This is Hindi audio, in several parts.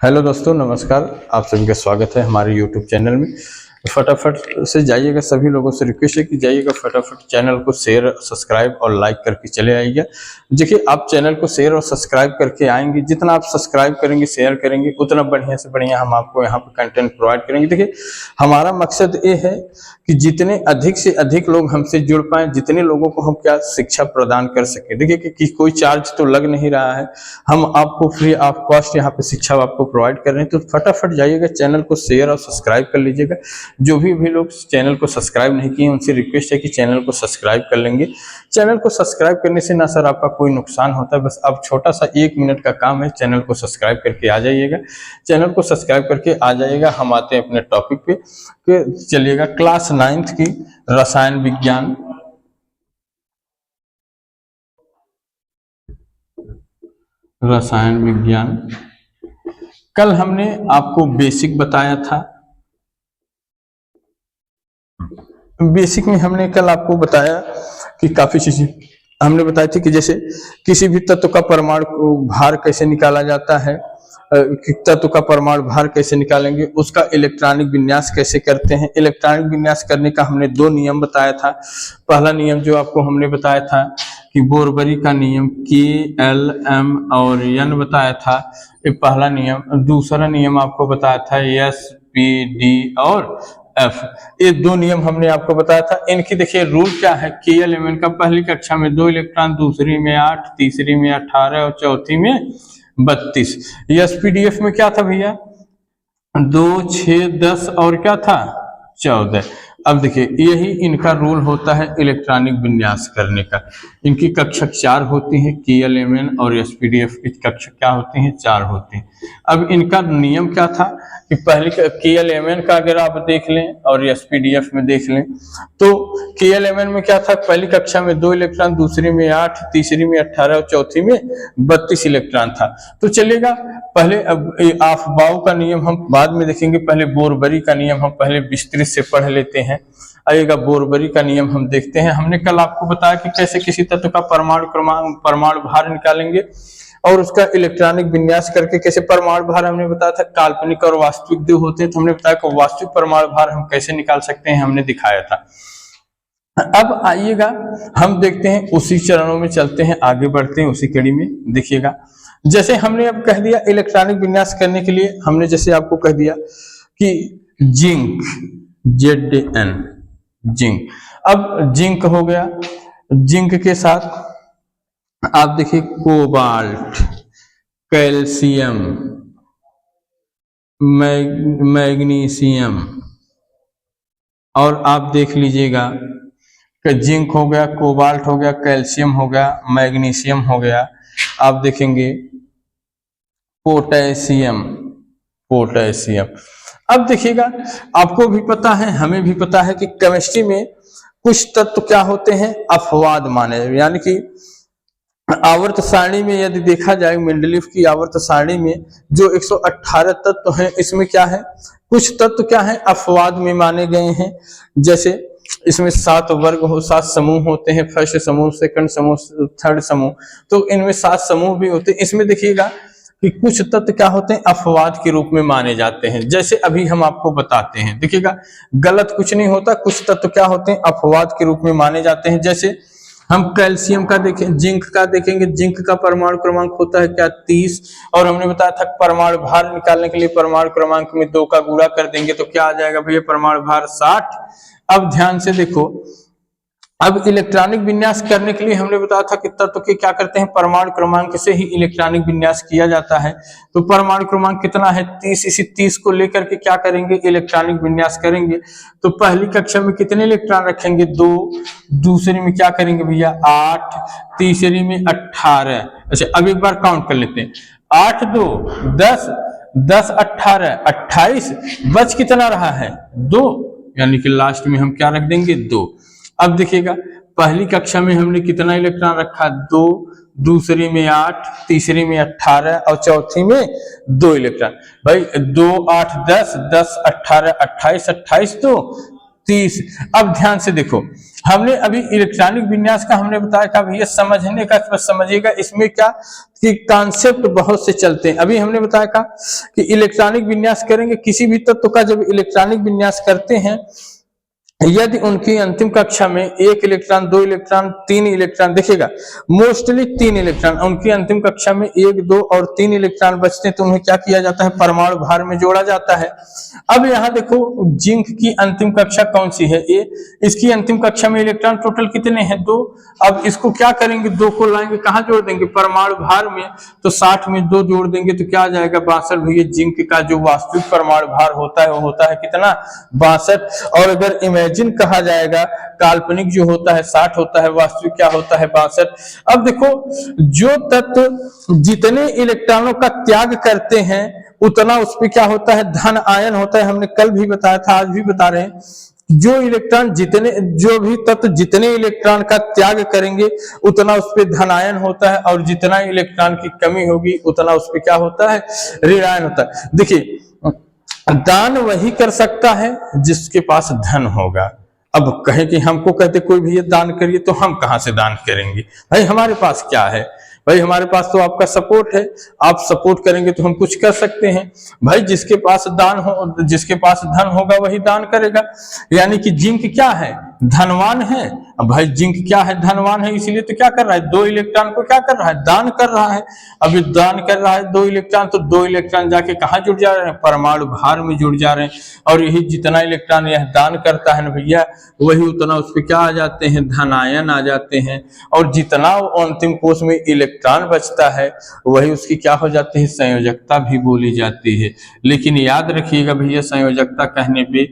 हेलो दोस्तों, नमस्कार। आप सभी का स्वागत है हमारे यूट्यूब चैनल में। फटाफट से जाइएगा, सभी लोगों से रिक्वेस्ट है कि जाइएगा फटाफट चैनल को शेयर, सब्सक्राइब और लाइक करके चले आइएगा। देखिए, आप चैनल को शेयर और सब्सक्राइब करके आएंगे, जितना आप सब्सक्राइब करेंगे, शेयर करेंगे, उतना बढ़िया से बढ़िया हम आपको यहाँ पर कंटेंट प्रोवाइड करेंगे। देखिए, हमारा मकसद ये है कि जितने अधिक से अधिक लोग हमसे जुड़ पाएँ, जितने लोगों को हम क्या शिक्षा प्रदान कर सकें। देखिए कि कोई चार्ज तो लग नहीं रहा है, हम आपको फ्री ऑफ कॉस्ट यहाँ पे शिक्षा आपको प्रोवाइड कर रहे हैं। तो फटाफट जाइएगा, चैनल को शेयर और सब्सक्राइब कर लीजिएगा। जो भी लोग चैनल को सब्सक्राइब नहीं किए, उनसे रिक्वेस्ट है कि चैनल को सब्सक्राइब कर लेंगे। चैनल को सब्सक्राइब करने से ना सर आपका कोई नुकसान होता है, बस अब छोटा सा 1 मिनट का काम है, चैनल को सब्सक्राइब करके आ जाइएगा। चैनल को सब्सक्राइब करके आ जाइएगा। हम आते हैं अपने टॉपिक पे कि चलिएगा क्लास 9th की रसायन विज्ञान, कल हमने आपको बेसिक बताया था। बेसिक में हमने कल आपको बताया कि काफी चीजें हमने बताई थी कि जैसे किसी भी तत्व का परमाणु भार कैसे निकाला जाता है, तत्व का परमाणु भार कैसे निकालेंगे, उसका इलेक्ट्रॉनिक विन्यास कैसे करते हैं। इलेक्ट्रॉनिक विन्यास करने का हमने 2 नियम बताया था। पहला नियम जो आपको हमने बताया था कि बोरबरी का नियम KLM और N बताया था, ये पहला नियम। दूसरा नियम आपको बताया था SPD और F। ये 2 नियम हमने आपको बताया था। इनकी देखिए रूल क्या है। KLM का पहली कक्षा में 2 इलेक्ट्रॉन, दूसरी में 8, तीसरी में 18 और चौथी में 32। SPDF में क्या था भैया, 2, 6, 10 और क्या था 14। अब देखिए, यही इनका रूल होता है इलेक्ट्रॉनिक विन्यास करने का। इनकी कक्षा 4 होती है, KLMN और SPDF की कक्षा क्या होती है, 4 होती है। अब इनका नियम क्या था कि पहले KLMN का अगर आप देख लें और SPDF में देख लें तो KLMN में क्या था, पहली कक्षा में 2 इलेक्ट्रॉन, दूसरी में 8, तीसरी में 18 और चौथी में 32 इलेक्ट्रॉन था। तो चलेगा, पहले अब अफबाउ का नियम हम बाद में देखेंगे, पहले बोरबरी का नियम हम पहले विस्तृत से पढ़ लेते हैं। आइएगा, बोरबरी का नियम हम देखते हैं। हमने कल आपको बताया कि कैसे किसी तत्व का परमाणु भार निकालेंगे और उसका इलेक्ट्रॉनिक विन्यास करके कैसे परमाणु भार हमने बताया था काल्पनिक और वास्तविक 2 होते हैं। तो हमने बताया कि वास्तविक परमाणु भार हम कैसे निकाल सकते हैं, हमने दिखाया था। अब आइएगा, हम देखते हैं, उसी चरणों में चलते हैं, आगे बढ़ते हैं उसी कड़ी में। देखिएगा, जैसे हमने अब कह दिया इलेक्ट्रॉनिक विन्यास करने के लिए, हमने जैसे आपको कह दिया कि जिंक, ZN, जिंक। अब जिंक हो गया, जिंक के साथ आप देखिए कोबाल्ट, कैल्शियम, मैग्नीशियम, और आप देख लीजिएगा कि जिंक हो गया, कोबाल्ट हो गया, कैल्शियम हो गया, मैग्नीशियम हो गया। आप देखेंगे पोटेशियम, अब देखिएगा, आपको भी पता है, हमें भी पता है कि केमिस्ट्री में कुछ तत्व क्या होते हैं, अपवाद माने, यानी कि आवर्त सारणी में यदि देखा जाए, मेंडलीफ की आवर्त सारणी में जो 118 तत्व हैं, इसमें क्या है, कुछ तत्व क्या है, अपवाद में माने गए हैं। जैसे इसमें 7 वर्ग 7 समूह होते हैं, फर्स्ट समूह, सेकंड समूह, थर्ड समूह, तो इनमें 7 समूह भी होते हैं। इसमें देखिएगा कि कुछ तत्व क्या होते हैं, अपवाद के रूप में माने जाते हैं। जैसे अभी हम आपको बताते हैं, देखिएगा, गलत कुछ नहीं होता, कुछ तत्व क्या होते हैं, अपवाद के रूप में माने जाते हैं। जैसे हम कैल्शियम का देखें, जिंक का देखेंगे, जिंक का परमाणु क्रमांक होता है क्या, 30, और हमने बताया था परमाणु भार निकालने के लिए परमाणु क्रमांक में 2 का गुणा कर देंगे तो क्या आ जाएगा भैया, परमाणु भार 60। अब ध्यान से देखो, अब इलेक्ट्रॉनिक विन्यास करने के लिए हमने बताया था कि तत्व के क्या करते हैं, परमाणु क्रमांक से ही इलेक्ट्रॉनिक विन्यास किया जाता है। तो परमाणु क्रमांक कितना है, 30, इसी 30 को लेकर के क्या करेंगे, इलेक्ट्रॉनिक विन्यास करेंगे। तो पहली कक्षा में कितने इलेक्ट्रॉन रखेंगे, 2, दूसरी में क्या करेंगे भैया 8, तीसरी में 18। अच्छा, अब एक बार काउंट कर लेते हैं, 8, 2, 10, 10, 18, 28, बच कितना रहा है, 2, यानी कि लास्ट में हम क्या रख देंगे, 2। अब देखिएगा, पहली कक्षा में हमने कितना इलेक्ट्रॉन रखा, 2, दूसरी में 8, तीसरी में 18 और चौथी में 2 इलेक्ट्रॉन। भाई 2, 8, 10, 10, 18, 28, 28, 2 30। अब ध्यान से देखो, हमने अभी इलेक्ट्रॉनिक विन्यास का हमने बताया था, भैया समझने का बस समझिएगा, इसमें क्या कि कॉन्सेप्ट बहुत से चलते हैं। अभी हमने बताया था कि इलेक्ट्रॉनिक विन्यास करेंगे, किसी भी तत्व का जब इलेक्ट्रॉनिक विन्यास करते हैं, यदि उनकी अंतिम कक्षा में 1 इलेक्ट्रॉन, 2 इलेक्ट्रॉन, 3 इलेक्ट्रॉन, देखिएगा मोस्टली 3 इलेक्ट्रॉन, उनकी अंतिम कक्षा में 1, 2 और 3 इलेक्ट्रॉन बचते हैं, तो उन्हें क्या किया जाता है, परमाणु भार में जोड़ा जाता है। अब यहाँ देखो जिंक की अंतिम कक्षा कौन सी है, ए, इसकी अंतिम कक्षा में इलेक्ट्रॉन टोटल कितने हैं, 2। अब इसको क्या करेंगे, 2 को लाएंगे, कहाँ जोड़ देंगे, परमाणु भार में, तो 60 में 2 जोड़ देंगे तो क्या आ जाएगा, 62। भैया जिंक का जो वास्तविक परमाणु भार होता है वो होता है कितना, 62। और अगर इमेजिन कहा जाएगा, काल्पनिक जो होता है 60 होता है, वास्तविक क्या होता है, 62। अब देखो जो तत्व जितने इलेक्ट्रॉनों का त्याग करते हैं उतना उस पर क्या होता है, धन आयन होता है। हमने कल भी बताया था, आज भी बता रहे हैं, जो इलेक्ट्रॉन जितने, जो भी तत्व जितने इलेक्ट्रॉन का त्याग करेंगे उतना उस पर धनायन होता है, और जितना इलेक्ट्रॉन की कमी होगी उतना उस पर क्या होता है, ऋणायन होता है। देखिए दान वही कर सकता है जिसके पास धन होगा। अब कहे कि हमको कहते कोई भी दान करिए, तो हम कहां से दान करेंगे, भाई हमारे पास क्या है, भाई हमारे पास तो आपका सपोर्ट है, आप सपोर्ट करेंगे तो हम कुछ कर सकते हैं। भाई जिसके पास दान हो, जिसके पास धन होगा वही दान करेगा। यानी कि जिंक क्या है, धनवान है। अब भाई जिंक क्या है, धनवान है, इसलिए तो क्या कर रहा है, 2 इलेक्ट्रॉन को क्या कर रहा है, दान कर रहा है। अभी दान कर रहा है 2 इलेक्ट्रॉन, तो 2 इलेक्ट्रॉन जाके कहाँ जुड़ जा रहे हैं, परमाणु भार में जुड़ जा रहे हैं। और यही जितना इलेक्ट्रॉन यह दान करता है ना भैया, वही उतना उस पर क्या आ जाते हैं, धनायन आ जाते हैं। और जितना अंतिम कोश में इलेक्ट्रॉन बचता है वही उसकी क्या हो जाती है, संयोजकता भी बोली जाती है। लेकिन याद रखिएगा भैया, संयोजकता कहने पे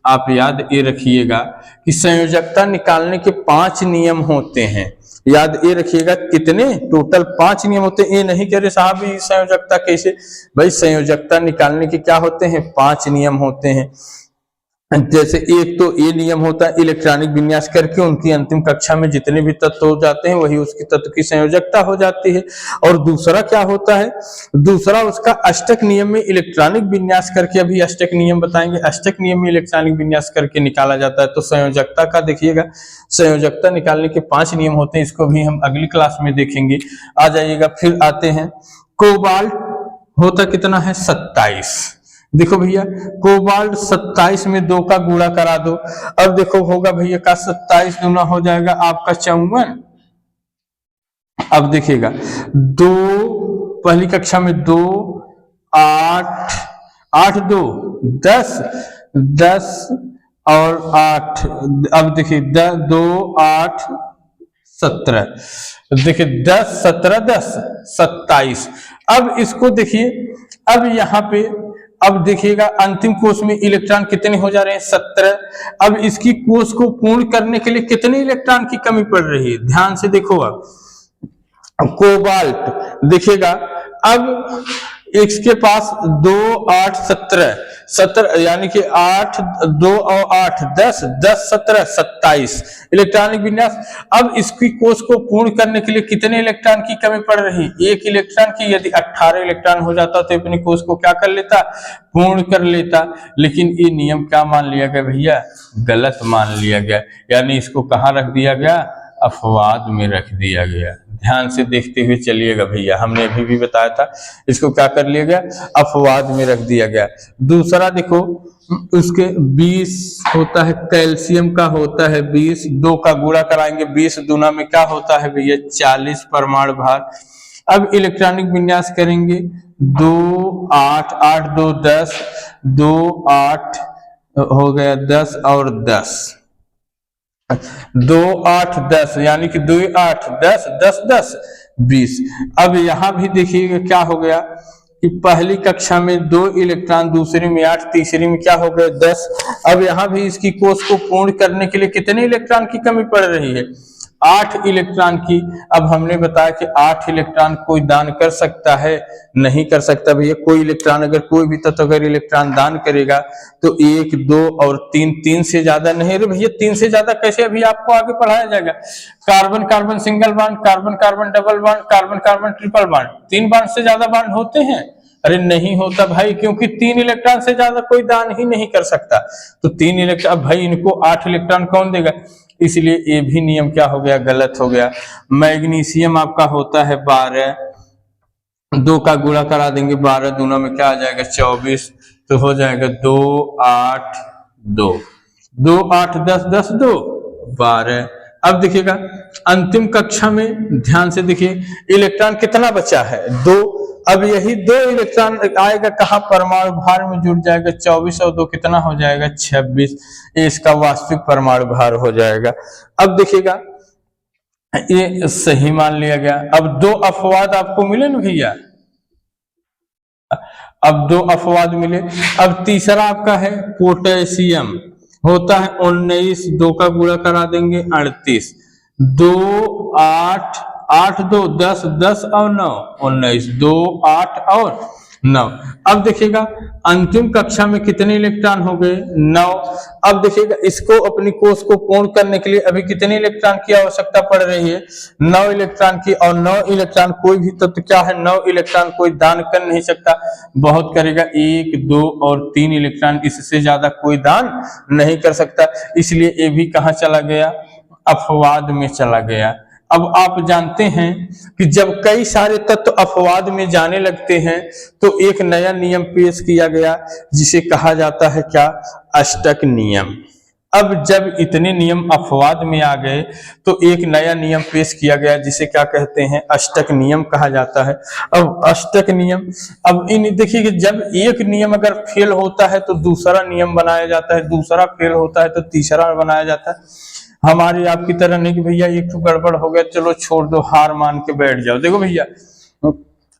आप याद ये रखिएगा कि संयोजकता निकालने के 5 नियम होते हैं। याद ये रखिएगा, कितने, टोटल 5 नियम होते हैं। ये नहीं कह रहे साहब ये संयोजकता कैसे, भाई संयोजकता निकालने के क्या होते हैं, 5 नियम होते हैं। जैसे एक तो ये नियम होता है, इलेक्ट्रॉनिक विन्यास करके उनकी अंतिम कक्षा में जितने भी तत्व हो जाते हैं वही उसकी तत्व की संयोजकता हो जाती है। और दूसरा क्या होता है, दूसरा उसका अष्टक नियम में इलेक्ट्रॉनिक विन्यास करके, अभी अष्टक नियम बताएंगे, अष्टक नियम में इलेक्ट्रॉनिक विन्यास करके निकाला जाता है। तो संयोजकता का देखिएगा, संयोजकता निकालने के 5 नियम होते हैं, इसको भी हम अगली क्लास में देखेंगे। आ जाइएगा, फिर आते हैं कोबाल्ट होता कितना है, 27। देखो भैया कोबाल्ट 27 में 2 का गुणा करा दो। अब देखो होगा भैया का 27 गुना हो जाएगा आपका 54। अब देखिएगा 2 पहली कक्षा में 2 8 8 2 10 10 और 8। अब देखिए 2 8 17, देखिए 10 17 10 27। अब इसको देखिए, अब यहाँ पे अब देखिएगा अंतिम कोश में इलेक्ट्रॉन कितने हो जा रहे हैं, 17। अब इसकी कोश को पूर्ण करने के लिए कितने इलेक्ट्रॉन की कमी पड़ रही है, ध्यान से देखो। अब कोबाल्ट देखिएगा, अब इसके पास 2 8 17 17, यानी कि 8 2 और 8 10 10 17 27 इलेक्ट्रॉनिक विन्यास। अब इसकी कोश को पूर्ण करने के लिए कितने इलेक्ट्रॉन की कमी पड़ रही, 1 इलेक्ट्रॉन की। यदि 18 इलेक्ट्रॉन हो जाता तो अपनी कोश को क्या कर लेता, पूर्ण कर लेता। लेकिन ये नियम क्या मान लिया गया भैया, गलत मान लिया गया। यानी इसको कहाँ रख दिया गया, अपवाद में रख दिया गया। ध्यान से देखते हुए चलिएगा भैया, हमने अभी भी बताया था, इसको क्या कर लिया गया, अपवाद में रख दिया गया। दूसरा देखो उसके 20 होता है, कैल्शियम का होता है 20, 2 का गुणा कराएंगे, 20 दूना में क्या होता है भैया, 40 परमाणु भार। अब इलेक्ट्रॉनिक विन्यास करेंगे, 2 8 8 2 10 2 8 हो गया 10 और 10 2 8 10, यानी कि 2 8 10 10 10 20। अब यहां भी देखिएगा क्या हो गया कि पहली कक्षा में 2 इलेक्ट्रॉन, दूसरी में 8, तीसरी में क्या हो गए 10। अब यहां भी इसकी कोश को पूर्ण करने के लिए कितने इलेक्ट्रॉन की कमी पड़ रही है, 8 इलेक्ट्रॉन की। अब हमने बताया कि 8 इलेक्ट्रॉन कोई दान कर सकता है, नहीं कर सकता भैया। कोई इलेक्ट्रॉन अगर, कोई भी तत्व अगर इलेक्ट्रॉन दान करेगा तो 1 2 और 3, 3 से ज्यादा नहीं। अरे भैया 3 से ज्यादा कैसे, अभी आपको आगे पढ़ाया जाएगा। Carbon carbon single bond, carbon carbon double bond, carbon carbon triple bond, 3 bond से ज्यादा बॉन्ड होते हैं, अरे नहीं होता भाई, क्योंकि 3 इलेक्ट्रॉन से ज्यादा कोई दान ही नहीं कर सकता। तो 3 इलेक्ट्रॉन, अब भाई इनको 8 इलेक्ट्रॉन कौन देगा, इसलिए ये भी नियम क्या हो गया, गलत हो गया। मैग्नीशियम आपका होता है 12, 2 का गुणा करा देंगे 12 दूना में क्या आ जाएगा 24, तो हो जाएगा 2 8 2, 2 8 10 10 2 12। अब देखिएगा अंतिम कक्षा में ध्यान से देखिए इलेक्ट्रॉन कितना बचा है 2। अब यही 2 इलेक्ट्रॉन आएगा कहाँ, परमाणु भार में जुड़ जाएगा 24 और 2 कितना हो जाएगा 26, इसका वास्तविक परमाणु भार हो जाएगा। अब देखिएगा ये सही मान लिया गया। अब 2 अपवाद आपको मिले ना भैया, अब 2 अपवाद मिले। अब तीसरा आपका है पोटेशियम, होता है 19, 2 का गुणा करा देंगे 38, 2 8 8 2 10 10 और 9 19, 2 8 और 9। अब देखिएगा अंतिम कक्षा में कितने इलेक्ट्रॉन हो गए 9। अब देखिएगा इसको अपनी कोष को पूर्ण करने के लिए अभी कितने इलेक्ट्रॉन की आवश्यकता पड़ रही है 9 इलेक्ट्रॉन की। और 9 इलेक्ट्रॉन कोई भी तत्व क्या है 9 इलेक्ट्रॉन कोई दान कर नहीं सकता, बहुत करेगा 1 2 और 3 इलेक्ट्रॉन, इससे ज्यादा कोई दान नहीं कर सकता, इसलिए ये भी कहाँ चला गया, अपवाद में चला गया। अब आप जानते हैं कि जब कई सारे तत्व अपवाद में जाने लगते हैं तो एक नया नियम पेश किया गया जिसे कहा जाता है क्या, अष्टक नियम। अब जब इतने नियम अपवाद में आ गए तो एक नया नियम पेश किया गया जिसे क्या कहते हैं, अष्टक नियम कहा जाता है। अब अष्टक नियम, अब इन देखिए कि जब एक नियम अगर फेल होता है तो दूसरा नियम बनाया जाता है, दूसरा फेल होता है तो तीसरा बनाया जाता है। हमारी आपकी तरह नहीं कि भैया एक तो गड़बड़ हो गया चलो छोड़ दो, हार मान के बैठ जाओ। देखो भैया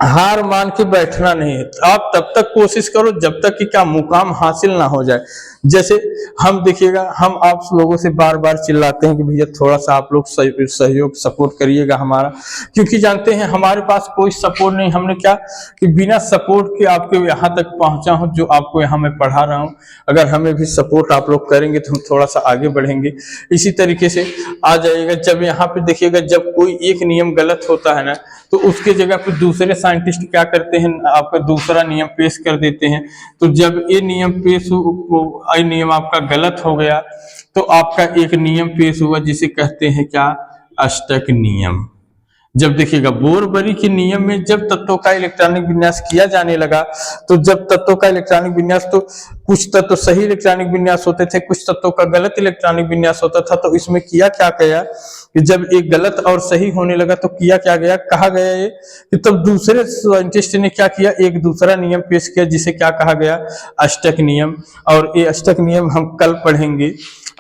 हार मान के बैठना नहीं है, आप तब तक कोशिश करो जब तक कि क्या मुकाम हासिल ना हो जाए। जैसे हम देखिएगा हम आप लोगों से बार बार चिल्लाते हैं कि भैया थोड़ा सा आप लोग सहयोग सपोर्ट करिएगा हमारा, क्योंकि जानते हैं हमारे पास कोई सपोर्ट नहीं। हमने क्या कि बिना सपोर्ट के आपके यहाँ तक पहुंचा हूं जो आपको यहाँ मैं पढ़ा रहा हूं। अगर हमें भी सपोर्ट आप लोग करेंगे तो हम थोड़ा सा आगे बढ़ेंगे। इसी तरीके से आ जाइएगा जब यहाँ पे देखिएगा जब कोई एक नियम गलत होता है ना तो उसके जगह पे दूसरे साइंटिस्ट क्या करते हैं, आपका दूसरा नियम पेश कर देते हैं। तो जब ये नियम पेश ये नियम आपका गलत हो गया तो आपका एक नियम पेश हुआ जिसे कहते हैं क्या, अष्टक नियम। जब देखिएगा बोरबरी के नियम में जब तत्वों का इलेक्ट्रॉनिक विन्यास किया जाने लगा तो जब तत्वों का इलेक्ट्रॉनिक विन्यास, तो कुछ तत्व सही इलेक्ट्रॉनिक विन्यास होते थे, कुछ तत्वों का गलत इलेक्ट्रॉनिक विन्यास होता था। तो इसमें किया क्या गया कि जब एक गलत और सही होने लगा तो किया क्या गया, कहा गया ये कि तब दूसरे साइंटिस्ट ने क्या किया, एक दूसरा नियम पेश किया जिसे क्या कहा गया, अष्टक नियम। और ये अष्टक नियम हम कल पढ़ेंगे।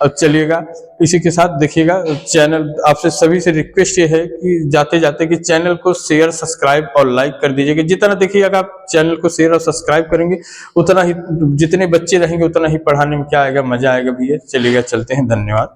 और चलिएगा इसी के साथ देखिएगा चैनल, आपसे सभी से रिक्वेस्ट ये है कि जाते जाते कि चैनल को शेयर सब्सक्राइब और लाइक कर दीजिएगा। जितना देखिएगा आप चैनल को शेयर और सब्सक्राइब करेंगे उतना ही जितने बच्चे रहेंगे उतना ही पढ़ाने में क्या आएगा, मजा आएगा भैया। चलिएगा चलते हैं, धन्यवाद।